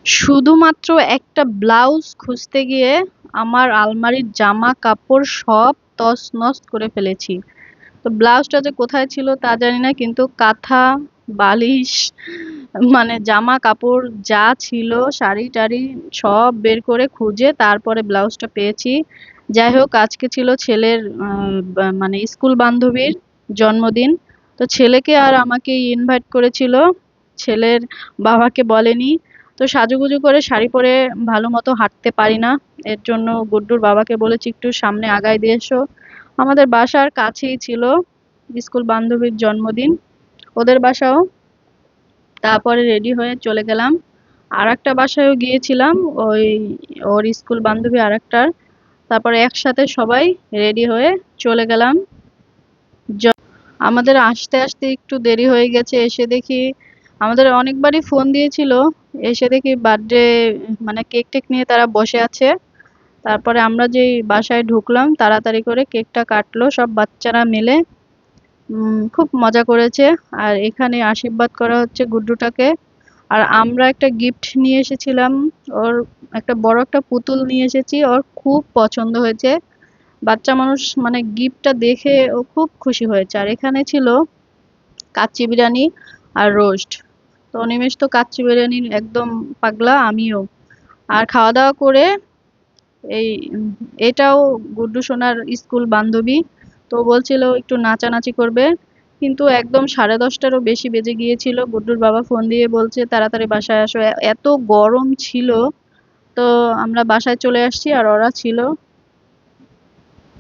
শুধুমাত্র একটা ব্লাউজ খুঁজতে গিয়ে আমার আলমারির জামা কাপড় সব তছনছ করে ফেলেছি। তো ব্লাউজটা যে কোথায় ছিল তা জানি না, কিন্তু কাঁথা, বালিশ, মানে জামা কাপড় যা ছিল, শাড়ি টাড়ি সব বের করে খুঁজে তারপরে ব্লাউজটা পেয়েছি। যাই হোক, আজকে ছিল ছেলের মানে স্কুল বান্ধবীর জন্মদিন। তো ছেলেকে আর আমাকে ইনভাইট করেছিল, ছেলের বাবাকে বলেনি। তো সাজুগুজু করে শাড়ি পরে ভালো মতো হাঁটতে পারি না, এর জন্য গুড্ডুর বাবাকে বলেছি একটু সামনে আগায় দিয়ে এসো। আমাদের বাসার কাছেই ছিল স্কুল বান্ধবীর জন্মদিন, ওদের বাসাও। তারপরে রেডি হয়ে চলে গেলাম, আর একটা বাসায়ও গিয়েছিলাম, ওই ওর স্কুল বান্ধবী আর একটার। তারপরে একসাথে সবাই রেডি হয়ে চলে গেলাম। আমাদের আসতে আসতে একটু দেরি হয়ে গেছে, এসে দেখি আমাদের অনেকবারই ফোন দিয়েছিল, এসে দেখি বার্থডে মানে কেক টেক নিয়ে তারা বসে আছে। তারপরে আমরা যেই বাসায় ঢুকলাম তাড়াতাড়ি করে কেকটা কাটলো সব বাচ্চারা মিলে। খুব মজা করেছে। আর এখানে আশীর্বাদ করা হচ্ছে গুড্ডুটাকে। আর আমরা একটা গিফট নিয়ে এসেছিলাম, ওর একটা বড় একটা পুতুল নিয়ে এসেছি, ওর খুব পছন্দ হয়েছে। বাচ্চা মানুষ মানে গিফটটা দেখে ও খুব খুশি হয়েছে। আর এখানে ছিল কাচ্চি বিরিয়ানি আর রোস্ট। তো অনিমেষ তো কাচ্চি বিরিয়ানির একদম পাগলা, আমিও। আর খাওয়া দাওয়া করে এই এটাও গুড্ডু সোনার স্কুল বান্ধবী, তো বলছিল একটু নাচানাচি করবে। কিন্তু একদম 10:30টারও বেশি বেজে গিয়েছিল, গুড্ডুর বাবা ফোন দিয়ে বলছে তাড়াতাড়ি বাসায় আসো, এত গরম ছিল। তো আমরা বাসায় চলে আসছি, আর ওরা ছিল